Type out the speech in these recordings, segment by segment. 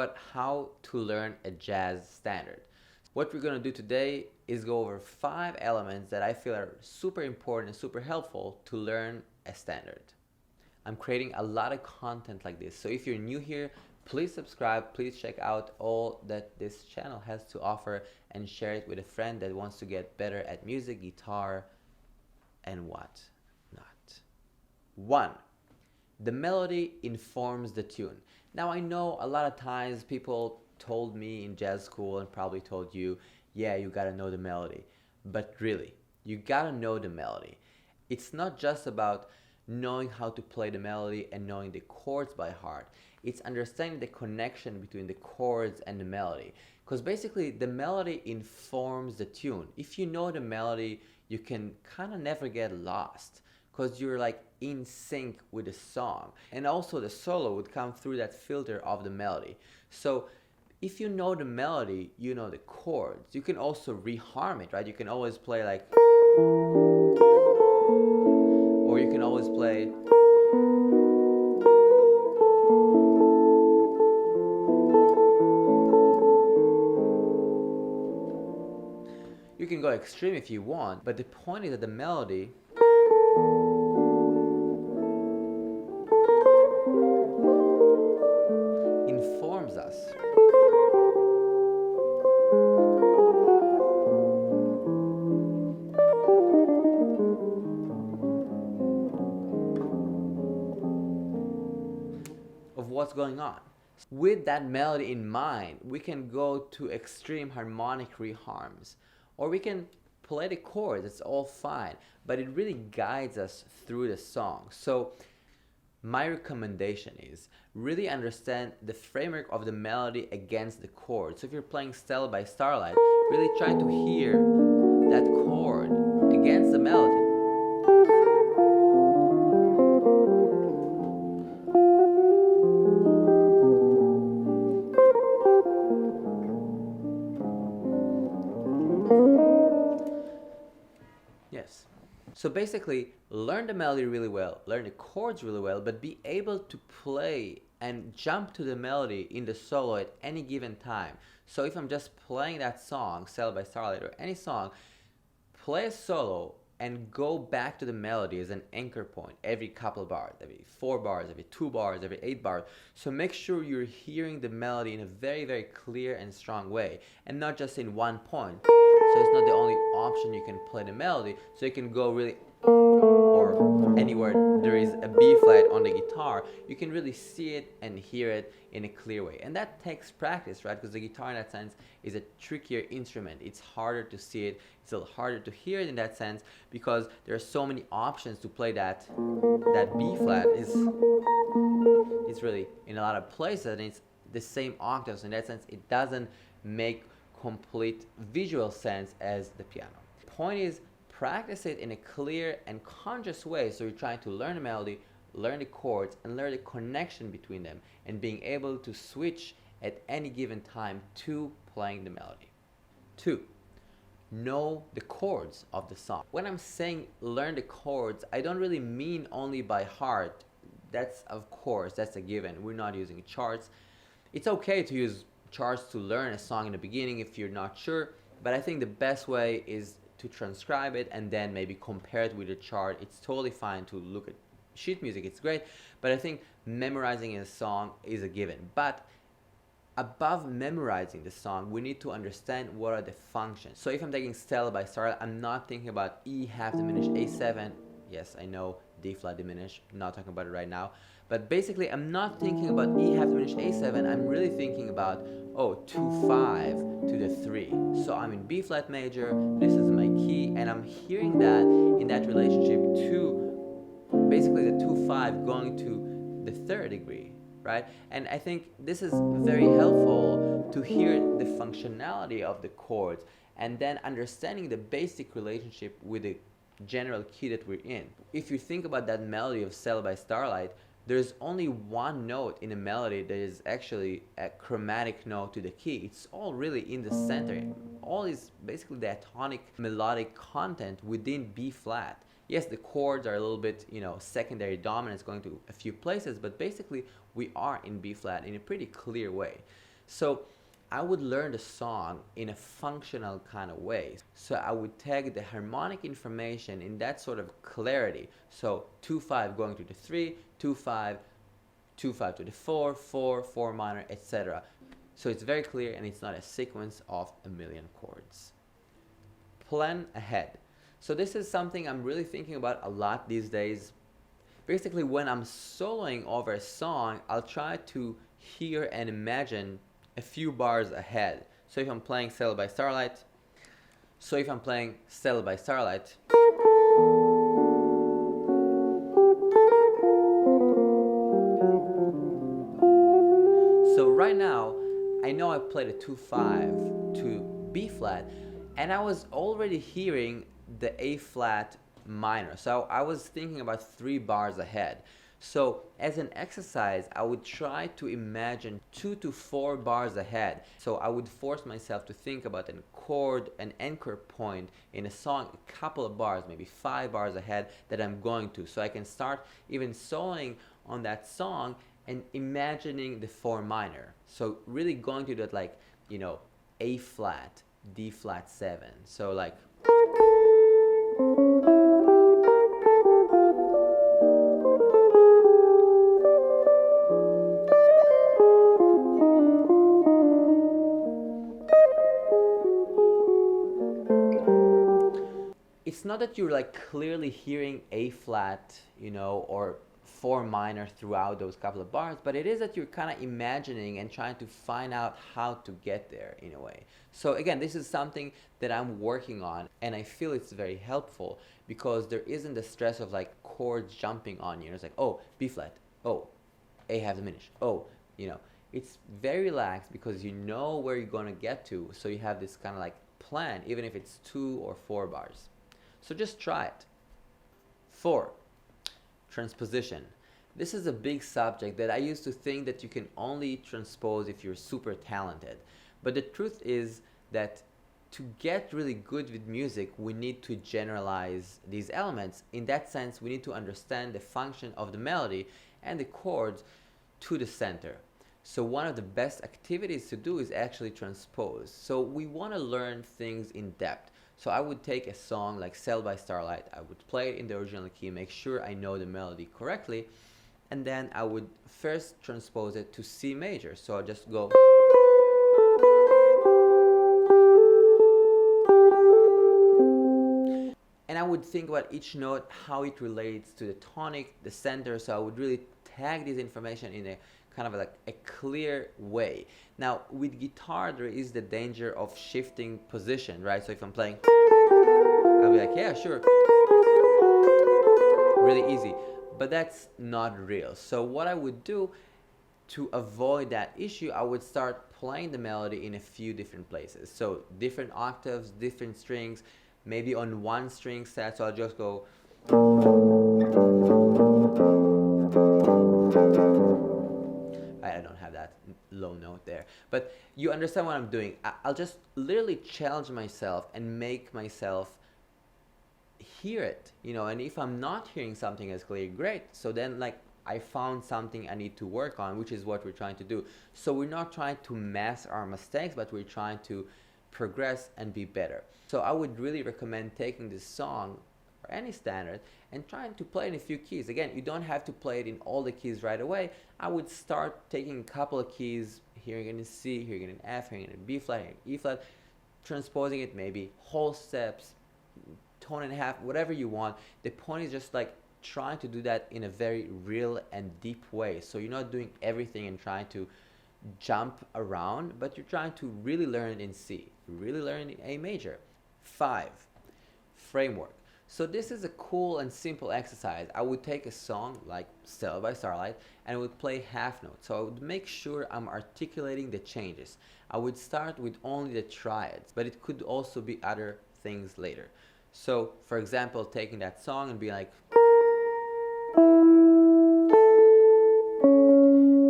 About how to learn a jazz standard. What we're going to do today is go over 5 elements that I feel are super important and super helpful to learn a standard. I'm creating a lot of content like this, so if you're new here, please subscribe, please check out all that this channel has to offer and share it with a friend that wants to get better at music, guitar, and what not. 1. The melody informs the tune. Now I know a lot of times people told me in jazz school and probably told you, yeah, you gotta know the melody. But really, you gotta know the melody. It's not just about knowing how to play the melody and knowing the chords by heart. It's understanding the connection between the chords and the melody. Because basically the melody informs the tune. If you know the melody, you can kind of never get lost, because you're like in sync with the song. And also the solo would come through that filter of the melody. So if you know the melody, you know the chords. You can also reharm it, right? You can always play like, or you can always play, you can go extreme if you want, but the point is that the melody informs us. Of what's going on. With that melody in mind, we can go to extreme harmonic reharms, or we can play the chords. It's all fine, but it really guides us through the song. So my recommendation is really understand the framework of the melody against the chord. So if you're playing Stella by Starlight, really try to hear that chord against the melody. Yes. So basically, learn the melody really well, learn the chords really well, but be able to play and jump to the melody in the solo at any given time. So if I'm just playing that song, Stella by Starlight, or any song, play a solo and go back to the melody as an anchor point every couple bars, every 4 bars, every 2 bars, every 8 bars. So make sure you're hearing the melody in a very, very clear and strong way, and not just in one point. So it's not the only option you can play the melody, so you can go really, or anywhere there is a B flat on the guitar, you can really see it and hear it in a clear way. And that takes practice, right? Because the guitar in that sense is a trickier instrument. It's harder to see it, it's a little harder to hear it in that sense, because there are so many options to play that B flat is really in a lot of places, and it's the same octaves. In that sense, it doesn't make complete visual sense as the piano. The point is, practice it in a clear and conscious way. So you're trying to learn the melody, learn the chords, and learn the connection between them, and being able to switch at any given time to playing the melody. 2. Know the chords of the song. When I'm saying learn the chords, I don't really mean only by heart. That's, of course, that's a given. We're not using charts. It's okay to use charts to learn a song in the beginning if you're not sure, but I think the best way is to transcribe it and then maybe compare it with a chart. It's totally fine to look at sheet music, it's great, but I think memorizing a song is a given. But above memorizing the song, we need to understand what are the functions. So if I'm taking Stella by Starlight, I'm not thinking about E half diminished, A7, yes, I know, D flat diminished, I'm not talking about it right now. But basically, I'm not thinking about E half diminished A7, I'm really thinking about, oh, 2-5 to the 3. So I'm in B flat major, this is my key, and I'm hearing that in that relationship to basically the 2-5 going to the 3rd degree, right? And I think this is very helpful to hear the functionality of the chords and then understanding the basic relationship with the general key that we're in. If you think about that melody of Stella by Starlight, there's only one note in a melody that is actually a chromatic note to the key. It's all really in the center. All is basically the tonic melodic content within B flat. Yes, the chords are a little bit, secondary dominance going to a few places, but basically we are in B flat in a pretty clear way. So I would learn the song in a functional kind of way. So I would take the harmonic information in that sort of clarity. So 2-5 going to the 3, 2-5, 2-5 to the 4, 4, 4 minor, etc. So it's very clear and it's not a sequence of a million chords. Plan ahead. So this is something I'm really thinking about a lot these days. Basically, when I'm soloing over a song, I'll try to hear and imagine a few bars ahead. So if I'm playing Stella by Starlight, so right now, I know I played a 2-5 to B flat, and I was already hearing the A flat minor. So I was thinking about 3 bars ahead. So as an exercise, I would try to imagine 2 to 4 bars ahead. So I would force myself to think about a chord, an anchor point in a song, a couple of bars, maybe 5 bars ahead that I'm going to. So I can start even soloing on that song and imagining the 4 minor. So really going to that, like, you know, A flat, D flat 7. So like, it's not that you're like clearly hearing A flat, you know, or 4 minor throughout those couple of bars, but it is that you're kind of imagining and trying to find out how to get there in a way. So again, this is something that I'm working on, and I feel it's very helpful because there isn't the stress of like chords jumping on you. It's like, oh, B flat, oh, A half diminished, oh, you know, it's very relaxed because you know where you're going to get to, so you have this kind of like plan, even if it's 2 or 4 bars. So just try it. 4. Transposition. This is a big subject that I used to think that you can only transpose if you're super talented. But the truth is that to get really good with music, we need to generalize these elements. In that sense, we need to understand the function of the melody and the chords to the center. So one of the best activities to do is actually transpose. So we want to learn things in depth. So I would take a song like Stella by Starlight, I would play it in the original key, make sure I know the melody correctly, and then I would first transpose it to C major. So I'll just go, and I would think about each note, how it relates to the tonic, the center. So I would really tag this information in a kind of like a clear way. Now with guitar, there is the danger of shifting position, right? So if I'm playing, I'll be like, yeah, sure, really easy, but that's not real. So what I would do to avoid that issue, I would start playing the melody in a few different places. So different octaves, different strings, maybe on one string set. So I'll just go, I don't have that low note there, but you understand what I'm doing. I'll just literally challenge myself and make myself hear it, you know, and if I'm not hearing something as clear, great. So then like I found something I need to work on, which is what we're trying to do. So we're not trying to mask our mistakes, but we're trying to progress and be better. So I would really recommend taking this song or any standard and trying to play in a few keys. Again, you don't have to play it in all the keys right away. I would start taking a couple of keys, hearing it in C, hearing it in F, hearing it in B flat, hearing it in E flat, transposing it maybe whole steps, tone and a half, whatever you want. The point is just like trying to do that in a very real and deep way. So you're not doing everything and trying to jump around, but you're trying to really learn it in C, really learn it in A major. 5. Framework. So this is a cool and simple exercise. I would take a song like Stella by Starlight and I would play half notes. So I would make sure I'm articulating the changes. I would start with only the triads, but it could also be other things later. So for example, taking that song and being like,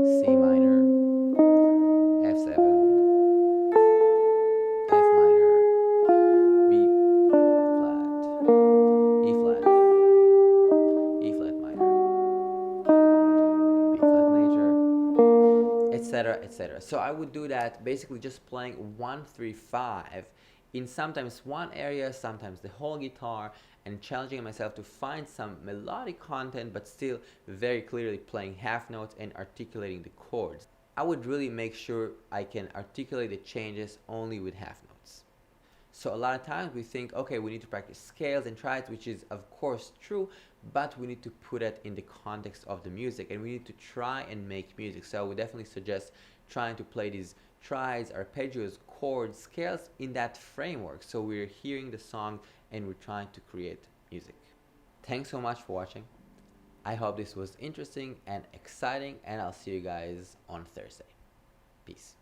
C minor, F7, F minor, B flat, E flat, E flat minor, B flat major, etc., etc. So I would do that basically just playing 1 3 5 in sometimes one area, sometimes the whole guitar, and challenging myself to find some melodic content but still very clearly playing half notes and articulating the chords. I would really make sure I can articulate the changes only with half notes. So a lot of times we think, okay, we need to practice scales and triads, which is of course true, but we need to put it in the context of the music, and we need to try and make music. So I would definitely suggest trying to play these triads, arpeggios, chords, scales in that framework. So we're hearing the song and we're trying to create music. Thanks so much for watching. I hope this was interesting and exciting, and I'll see you guys on Thursday. Peace.